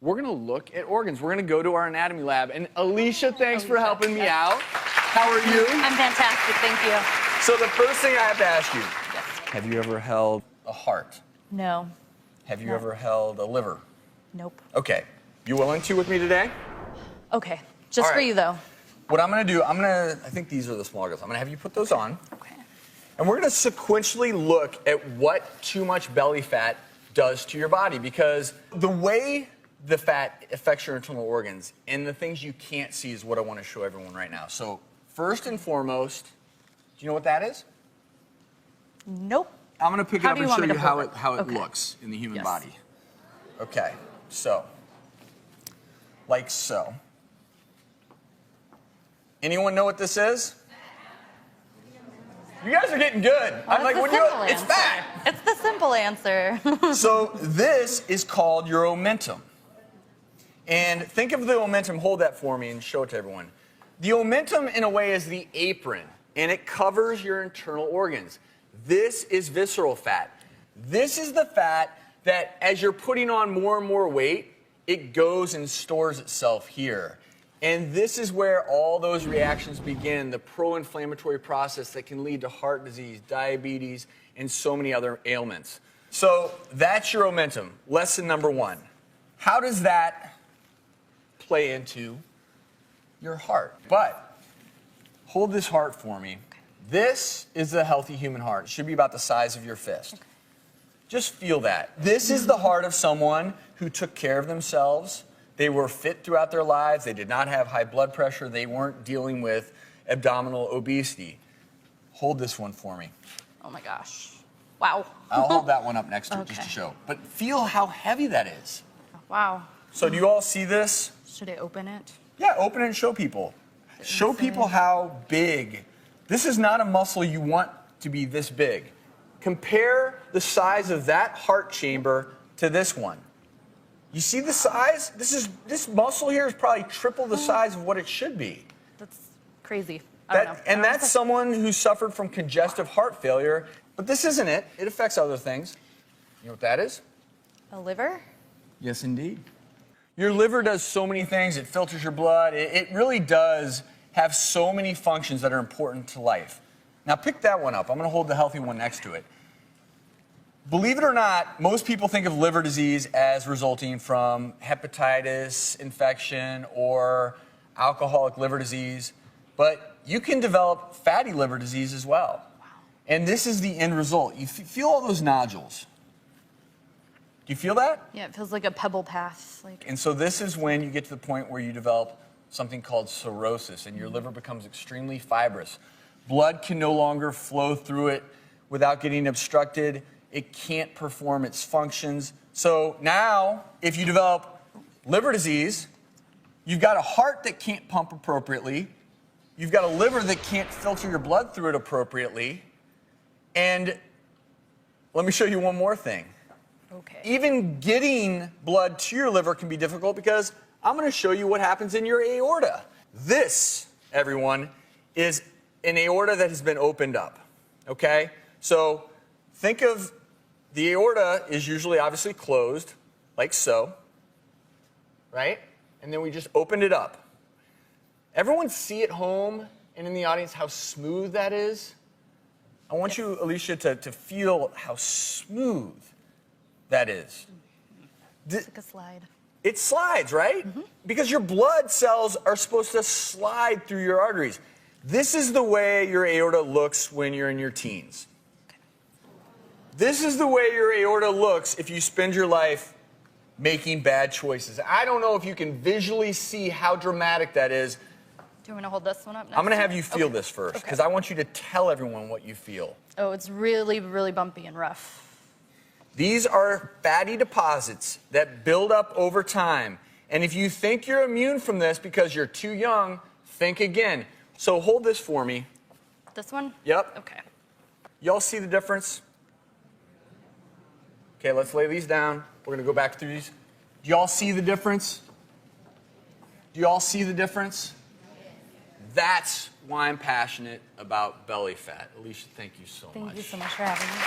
we're going to look at organs. We're going to go to our anatomy lab. And Alicia, thanks for helping me out. How are you? I'm fantastic, thank you. So the first thing I have to ask you, have you ever held a heart? No. Have you ever held a liver? Nope. Okay. You willing to with me today? Okay. Just for you, though. What I'm going to do, I think these are the small guys. I'm going to have you put those on. Okay. And we're going to sequentially look at what too much belly fat does to your body, because the way the fat affects your internal organs and the things you can't see is what I want to show everyone right now. So first and foremost, do you know what that is? Nope. I'm going to pick it up and show you how it Okay. looks in the human body. Okay, so, like so. Anyone know what this is? You guys are getting good. Well, I'm like, it's fat. It's the simple answer. So this is called your omentum. And think of the omentum, hold that for me and show it to everyone. The omentum, in a way, is the apron, and it covers your internal organs. This is visceral fat. This is the fat that, as you're putting on more and more weight, it goes and stores itself here. And this is where all those reactions begin, the pro-inflammatory process that can lead to heart disease, diabetes, and so many other ailments. So that's your omentum, lesson number one. How does that play into your heart? But hold this heart for me. This is a healthy human heart. It should be about the size of your fist. Just feel that. This is the heart of someone who took care of themselves. They were fit throughout their lives. They did not have high blood pressure. They weren't dealing with abdominal obesity. Hold this one for me. Oh my gosh. Wow. I'll hold that one up next to it just to show. But feel how heavy that is. Wow. So do you all see this? Should I open it? Yeah, open it and show people. Show people how big. This is not a muscle you want to be this big. Compare the size of that heart chamber to this one. You see the size? This muscle here is probably triple the size of what it should be. That's crazy. I don't know. And that's someone who suffered from congestive heart failure. But this isn't it. It affects other things. You know what that is? A liver? Yes, indeed. Your liver does so many things. It filters your blood. It really does have so many functions that are important to life. Now pick that one up. I'm going to hold the healthy one next to it. Believe it or not, most people think of liver disease as resulting from hepatitis infection or alcoholic liver disease, but you can develop fatty liver disease as well. Wow. And this is the end result. You feel all those nodules. Do you feel that? Yeah, it feels like a pebble path. And so this is when you get to the point where you develop something called cirrhosis, and your liver becomes extremely fibrous. Blood can no longer flow through it without getting obstructed. It can't perform its functions. So now, if you develop liver disease, you've got a heart that can't pump appropriately, you've got a liver that can't filter your blood through it appropriately, and let me show you one more thing. Okay. Even getting blood to your liver can be difficult because I'm going to show you what happens in your aorta. This, everyone, is an aorta that has been opened up, okay? So think of the aorta is usually obviously closed, like so, right? And then we just opened it up. Everyone see at home and in the audience how smooth that is? I want you, Alicia, to feel how smooth that is. It's like a slide. It slides, right? Mm-hmm. Because your blood cells are supposed to slide through your arteries. This is the way your aorta looks when you're in your teens. This is the way your aorta looks if you spend your life making bad choices. I don't know if you can visually see how dramatic that is. Do you want me to hold this one up next? I'm going to have you feel this first, because I want you to tell everyone what you feel. Oh, it's really, really bumpy and rough. These are fatty deposits that build up over time. And if you think you're immune from this because you're too young, think again. So hold this for me. This one? Yep. Okay. Y'all see the difference? Okay, let's lay these down. We're going to go back through these. Do y'all see the difference? Do y'all see the difference? That's why I'm passionate about belly fat. Alicia, thank you so much. Thank you so much for having me.